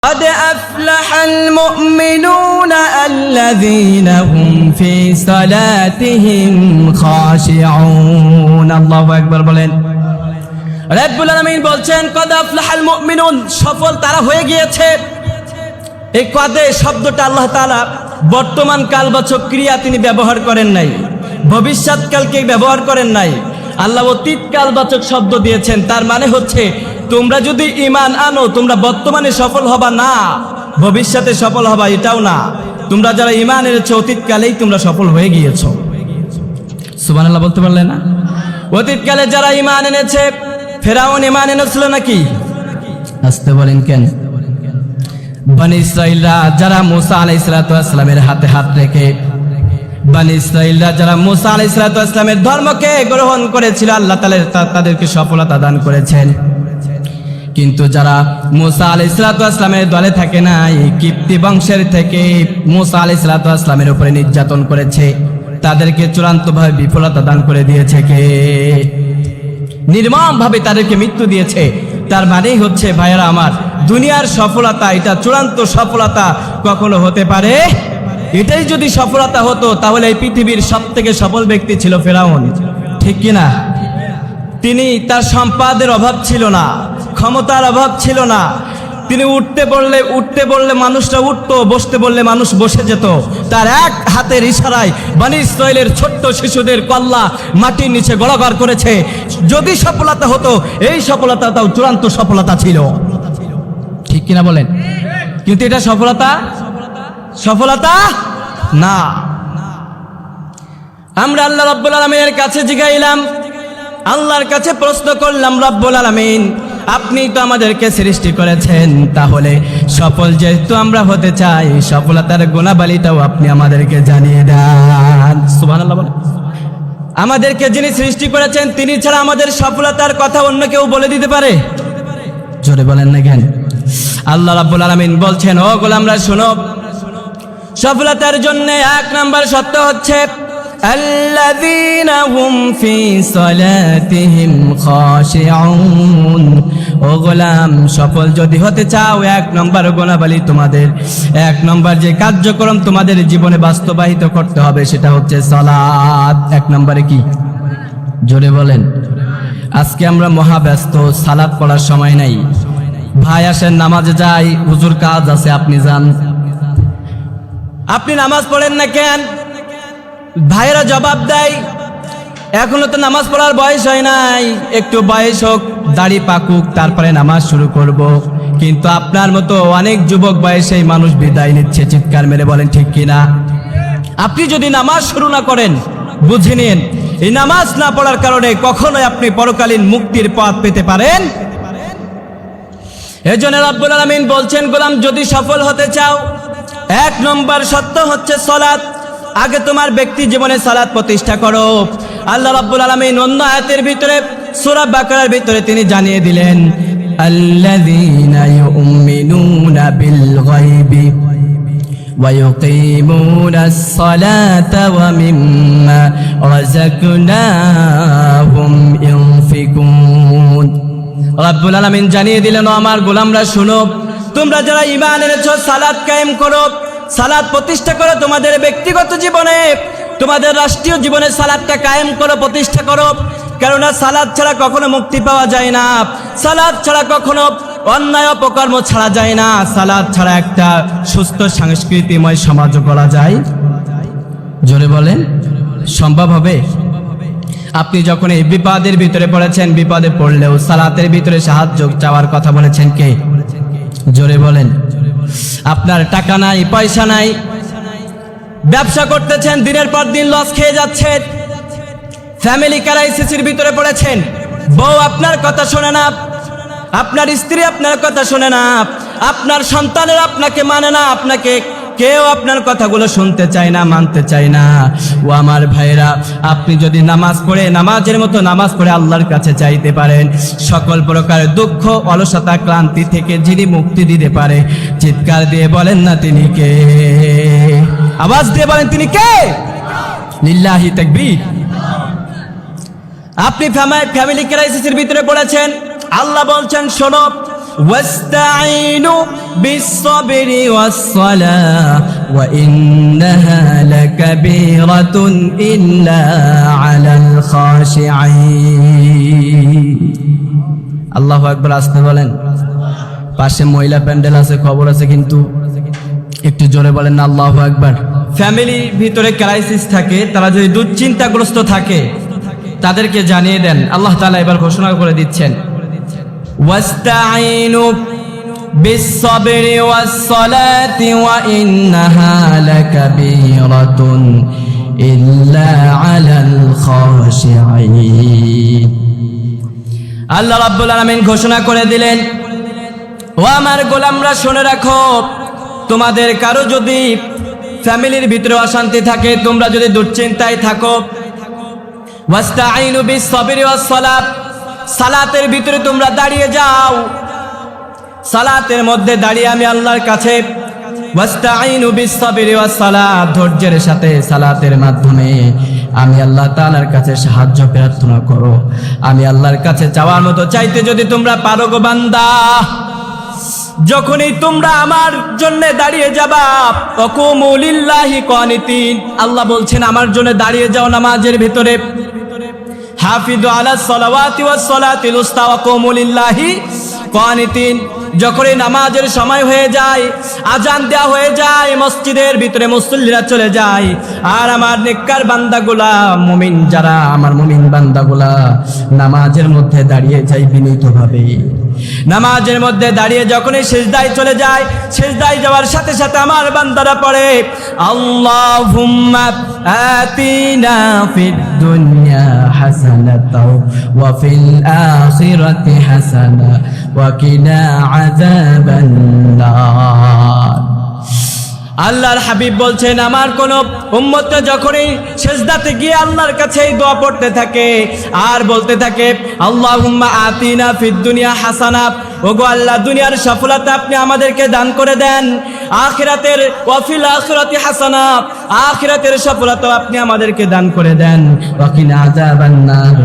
قد أفلح المؤمنون الذين هم في صلاتهم خاشعون الله أكبر বলেন রব্বুল আলামিন বলছেন কদ আফলাহাল মুমিনুন সফল তারা হয়ে গিয়েছে। এই কদে শব্দটা আল্লাহ তাআলা বর্তমান কালবাচক ক্রিয়া তিনি ব্যবহার করেন নাই, ভবিষ্যৎকালকে ব্যবহার করেন নাই, আল্লাহ অতীত কালবাচক শব্দ দিয়েছেন। তার মানে হচ্ছে তোমরা যদি ঈমান আনো তোমরা বর্তমানে সফল হবা না, ভবিষ্যতে সফল হবা এটাও না। তোমরা যারা ঈমান এনেছো অতীতকালেই তোমরা সফল হয়ে গিয়েছো। সুবহানাল্লাহ বলতে পারলে না? অতীতকালে যারা ঈমান এনেছে, ফেরাউন ঈমান এনেছিল নাকি? আসতে বলেন কেন? বনি ইসরাঈলরা যারা মুসা আলাইহিস সালামের হাতে হাত রেখে, বনি ইসরাঈলরা যারা মুসা আলাইহিস সালামের ধর্মকে গ্রহণ করেছিল, আল্লাহ তাআলা তাদেরকে সফলতা দান করেছেন। কিন্তু যারা মুসা আলাইহিস সালামের দলে থাকে নাই, কিপ্তি বংশের থেকে মুসা আলাইহিস সালামের উপরে নির্যাতন করেছে, তাদেরকে চূড়ান্তভাবে বিফলতা দান করে দিয়েছে কে? নির্মমভাবে তাদেরকে মৃত্যু দিয়েছে। তার মানেই হচ্ছে ভাইয়েরা আমার, দুনিয়ার সফলতা এটা চূড়ান্ত সফলতা কখনো হতে পারে? এটাই যদি সফলতা হতো তাহলে এই পৃথিবীর সবথেকে সফল ব্যক্তি ছিল ফেরাউন, ঠিক কিনা? তিনি তার সম্পদের অভাব ছিল না, ক্ষমতার অভাব ছিল না। তিনি উঠতে বললে মানুষরা উঠতো, বসতে বললে মানুষ বসে যেত। তার এক হাতের ইশারায় বনি ইসরাঈলের ছোট্ট শিশুদের কল্লা মাটির নিচে গড়াগড় করেছে। যদি সফলতা হতো এই সফলতাটাও চূড়ান্ত সফলতা ছিল, ঠিক কিনা বলেন? কিন্তু এটা সফলতা না। আমরা আল্লাহ রাব্বুল আলামিনের কাছে জিগাইলাম, আল্লাহর কাছে প্রশ্ন করলাম, রব্বুল আলামিন আপনি তো আমাদেরকে সৃষ্টি করেছেন, তাহলে সফল যেহেতু আমরা হতে চাই, সফলতার গুণাবলীটাও আপনি আমাদেরকে জানিয়ে দেন। সুবহানাল্লাহ বলেন। আমাদেরকে যিনি সৃষ্টি করেছেন তিনি ছাড়া আমাদের সফলতার কথা অন্য কেউ বলে দিতে পারে? জোরে বলেন না কেন? আল্লাহ রাব্বুল আলামিন বলছেন, ও গোলামরা শোনো, সফলতার জন্য এক নাম্বার শর্ত হচ্ছে আল্লাযীনা হুম ফি সালাতিহিম খাশিউন। ও গোলাম, সফল যদি হতে চাও এক নম্বর গুণাবলী, তোমাদের এক নম্বর যে কার্যক্রম তোমাদের জীবনে বাস্তবায়িত করতে হবে সেটা হচ্ছে সালাত। এক নম্বরে কি? জোরে বলেন। আজকে আমরা মহাব্যস্ত, সালাত পড়ার সময় নাই। ভাই আসেন নামাজে যাই, হুজুর কাজ আছে, আপনি যান। আপনি নামাজ পড়েন না কেন? ভাইয়েরা জবাব দেয়, এখনো তো নামাজ পড়ার বয়স হয় নাই, একটু বয়স হোক, দাড়ি পাকুক, তারপরে নামাজ শুরু করব। কিন্তু আপনার মতো অনেক যুবক বয়সেই মানুষ বিদায় নিচ্ছে, চিৎকার মেরে বলেন ঠিক কিনা? আপনি যদি নামাজ শুরু না করেন, বুঝে নিন এই নামাজ না পড়ার কারণে কখনোই আপনি পরকালীন মুক্তির পথ পেতে পারেন। এজন্য রব্বুল আলামিন বলছেন, গোলাম যদি সফল হতে চাও এক নম্বর শর্ত হচ্ছে সালাত। আগে তোমার ব্যক্তি জীবনে সালাত প্রতিষ্ঠা করো। আল্লাহ রাব্বুল আলামিন অন্য আয়াতের ভিতরে সূরা বাকারার ভিতরে তিনি জানিয়ে দিলেন, আল্লাযীনা ইউমিনুনা বিল গায়বি ওয়া ইউকিমুনাস সালাতা ওয়া মিম্মা রাযাকনাহুম ইউনফিকুন। রাব্বুল আলামিন জানিয়ে দিলেন, ও আমার গোলামরা শুনো, তোমরা যারা ঈমান এনেছো সালাত কায়েম করো, সালাত প্রতিষ্ঠা করো তোমাদের ব্যক্তিগত জীবনে, তোমাদের রাষ্ট্রীয় জীবনে সালাতটা কায়েম করো, প্রতিষ্ঠা করো। কেননা সালাত ছাড়া কখনো মুক্তি পাওয়া যায় না, সালাত ছাড়া কখনো অন্যায় অপকর্ম ছাড়া যায় না, সালাত ছাড়া একটা সুস্থ সংস্কৃতিময় সমাজও করা যায়। জোরে বলেন, সম্ভব হবে? আপনি যখন এই বিপদের ভিতরে পড়েছেন, বিপদে পড়লেও সালাতের ভিতরে সাহায্য চাওয়ার কথা বলেছেন কে? জোরে বলেন। আপনার টাকা নাই, পয়সা নাই, ব্যবসা করতেছেন, দিনের পর দিন লস খেয়ে যাচ্ছেন, ফ্যামিলি ক্রাইসিসের ভিতরে পড়েছেন, বউ আপনার কথা শোনে না, আপনার স্ত্রী আপনার কথা শোনে না, আপনার সন্তানেরা আপনাকে মানে না, আপনাকে কেউ আপনার কথাগুলো শুনতে চায় না, মানতে চায় না। ও আমার ভাইরা, আপনি যদি নামাজ পড়ে, নামাজের মতো নামাজ পড়ে আল্লাহর কাছে চাইতে পারেন, সকল প্রকার দুঃখ, অলসতা, ক্লান্তি থেকে যিনি মুক্তি দিতে পারে, চিৎকার দিয়ে বলেন না তিনি কে? আওয়াজ দিয়ে বলেন তিনি কে? লিল্লাহি তাকবীর। আপনি ফ্যামিলি ক্রাইসিসের ভিতরে পড়েছেন, আল্লাহ বলছেন শোনো, واستعينوا بالصبر والصلاة وإنها لكبيرة إلا على الخاشعين আল্লাহু আকবার আসতে বলেন পাশে মহিলা প্যান্ডেল আছে খবর আছে কিন্তু একটু জোরে বলেন না আল্লাহু আকবার ফ্যামিলি ভিতরে ক্রাইসিস থাকে তারা যদি দুশ্চিন্তাগ্রস্ত থাকে তাদেরকে জানিয়ে দেন আল্লাহ তাআলা এবার ঘোষণা করে দিচ্ছেন واستعينوا بالصبر والصلاة وإنها لكبيرة إلا على الخاشعين আল্লাহ রাব্বুল আলামিন ঘোষণা করে দিলেন ও আমার গোলামরা শুনে রাখো তোমাদের কারো যদি ফ্যামিলির ভিতরে অশান্তি থাকে তোমরা যদি দুশ্চিন্তায় থাকো ওয়াস্তাঈনু বিস-সাবরি ওয়াস-সালাত সালাতের ভিতরে তোমরা দাঁড়িয়ে যাও সালাতের মধ্যে দাঁড়িয়ে আমি আল্লাহর কাছে ওয়াস্তাঈনু বিস-সাবরি ওয়াস-সালাত ধৈর্যের সাথে সালাতের মাধ্যমে আমি আল্লাহ তাআলার কাছে সাহায্য প্রার্থনা করো আমি আল্লাহর কাছে চাওয়ার মতো চাইতে যদি তোমরা পারো গো বান্দা যখনই তোমরা আমার জন্য দাঁড়িয়ে যাবা তাকুমু লিল্লাহি কানিতিন আল্লাহ বলছেন আমার জন্য দাঁড়িয়ে যাও নামাজের ভিতরে হাফিজু আলাস সালাওয়াতি ওয়াস সালাতিল উস্তা ওয়া কুমু লিল্লাহি কানিতিন যখনই নামাজের সময় হয়ে যায় আজান দেওয়া হয়ে যায় মসজিদের ভিতরে মুসল্লিরা চলে যায় আর আমার নেককার বান্দাগুলা মুমিন যারা আমার মুমিন বান্দাগুলা নামাজের মধ্যে দাঁড়িয়ে যায় বিনীতভাবে নামাজের মধ্যে দাঁড়িয়ে যখনই সিজদায় চলে যায় সিজদায় যাওয়ার সাথে সাথে আমার বান্দারা পড়ে আল্লাহুম্মা আতিনা ফিদ দুনিয়া হাসানাতাও ওয়া ফিল আখিরাতি হাসানা ওয়া কিনা আযাবান নার আল্লাহর হাবিব বলছেন আমার কোন উম্মত যখনই সিজদাতে গিয়ে আল্লাহর কাছে এই দোয়া পড়তে থাকে আর বলতে থাকে আল্লাহুম্মা আতিনা ফিদ দুনিয়া হাসানা ওগো আল্লাহ দুনিয়ার সফলতা আপনি আমাদেরকে দান করে দেন আখিরাতের ওয়া ফিল আখিরাতি হাসানা আখিরাতের সফলতা আপনি আমাদেরকে দান করে দেন ওয়া কিনা আযাবান নার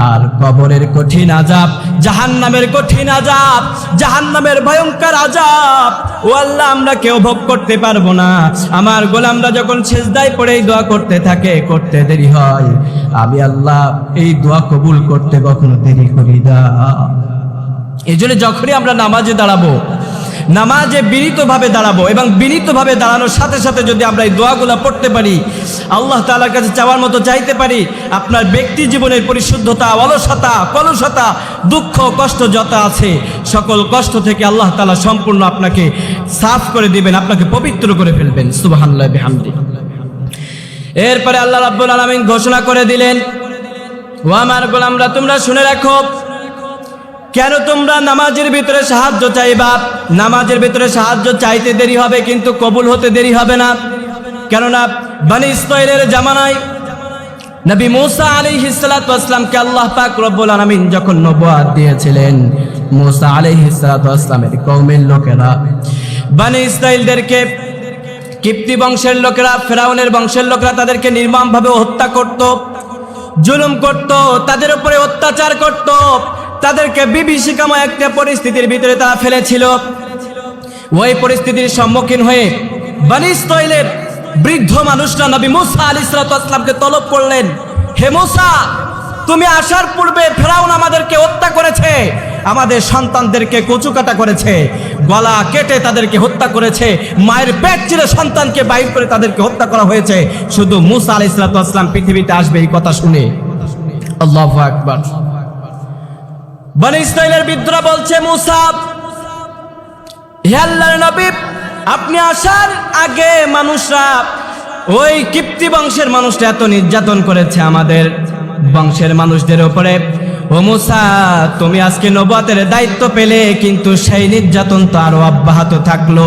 আর কবরের কঠিন আযাব জাহান্নামের কঠিন আযাব জাহান্নামের ভয়ঙ্কর আযাব ও আল্লাহ আমরা কেউ ভোগ করতে পারবো না আমার গোলামরা যখন সিজদায় পড়ে দোয়া করতে থাকে করতে দেরি হয় আমি আল্লাহ এই দোয়া কবুল করতে কখনো দেরি করি না এজন্য যখনই আমরা নামাজে দাঁড়াবো নামাজে বিনীতভাবে দাঁড়াবো এবং বিনীতভাবে দাঁড়ানোর সাথে সাথে যদি আমরা এই দোয়াগুলো পড়তে পারি আল্লাহ তাআলার কাছে চাওয়ার মতো চাইতে পারি আপনার ব্যক্তি জীবনের পরিশুদ্ধতা অলসতা কলুষতা দুঃখ কষ্ট যত আছে সকল কষ্ট থেকে আল্লাহ তাআলা সম্পূর্ণ আপনাকে সাফ করে দিবেন আপনাকে পবিত্র করে ফেলবেন সুবহানাল্লাহি বিহামদি এরপরে আল্লাহ রাব্বুল আলামিন ঘোষণা করে দিলেন ও আমার গোলামরা তোমরা শুনে রাখো কেন তোমরা নামাজের ভিতরে সাহায্য চাইবা নামাজের ভিতরে সাহায্য চাইতে দেরি হবে কিন্তু কবুল হতে দেরি হবে না কেননা বনি ইসরাঈলের জামানায় নবী মুসা আলাইহিস সালাতু ওয়াস সালামকে আল্লাহ পাক রব্বুল আলামিন যখন নবুয়ত দিয়েছিলেন মুসা আলাইহিস সালাতু ওয়াস সালামের কওমের লোকেরা বনি ইসরাঈলদেরকে কিপ্তি বংশের লোকেরা ফেরাউনের বংশের লোকেরা তাদেরকে নির্মমভাবে হত্যা করত জুলুম করত তাদের উপরে অত্যাচার করত তাদেরকে বিভীষিকাময় একটা পরিস্থিতির ভিতরে তারা ফেলেছিল ওই পরিস্থিতির সম্মুখীন হয়ে বনি ইসরাঈলের বৃদ্ধ মানুষরা নবী মুসা আলাইহিস সালাতু ওয়াস সালামকে তলব করলেন হে মুসা তুমি আসার পূর্বে ফেরাউন আমাদেরকে হত্যা করেছে আমাদের সন্তানদেরকে কচুকাটা করেছে গলা কেটে তাদেরকে হত্যা করেছে মায়ের পেট চিরে সন্তানকে বাইর করে তাদেরকে হত্যা করা হয়েছে শুধু মুসা আলাইহিস সালাতু ওয়াস সালাম পৃথিবীতে আসবে এই কথা শুনে আল্লাহু আকবার বনি ইসরাঈলের বৃদ্ধরা বলছে মুসা হে আল্লাহর নবী আপনি আসার আগে মানুষরা ওই কিপ্তি বংশের মানুষরা এত নির্যাতন করেছে আমাদের বংশের মানুষদের উপরে ও মুসা তুমি আজকে নবুয়তের দায়িত্ব পেলে কিন্তু সেই নির্যাতন তো আরো অব্যাহত থাকলো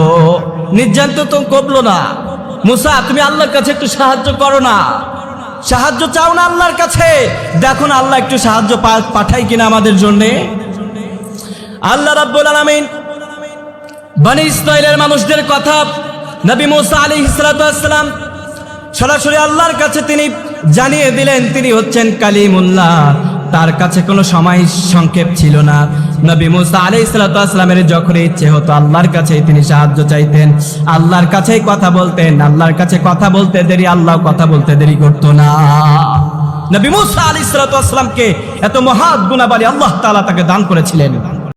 নির্যাতন তো কমলো না মুসা তুমি আল্লাহর কাছে একটু সাহায্য করো না সাহায্য চাও না আল্লাহর কাছে দেখো না আল্লাহ একটু সাহায্য পাঠাই কিনা আমাদের জন্য আল্লাহ রাব্বুল আলামিন বনি ইসরাঈলের মানুষদের কথা নবী মুসা আলাইহিস সালাতু ওয়াস সালাম সরাসরি আল্লাহর কাছে তিনি জানিয়ে দিলেন তিনি হচ্ছেন কালিমুল্লাহ তার কাছে কোনো সময় সংক্ষেপ ছিল না। নবী মুসা আলাইহিস সালাতু ওয়াস সালামের যখন ইচ্ছে হতো আল্লাহর কাছেই তিনি সাহায্য চাইতেন, আল্লাহর কাছেই কথা বলতেন, আল্লাহর কাছে কথা বলতে দেরি আল্লাহ কথা বলতে দেরি করতো না। নবী মুসা আলাইহিস সালাতু ওয়াস সালামকে এত মহৎ গুণাবলী আল্লাহ তাআলা তাকে দান করেছিলেন।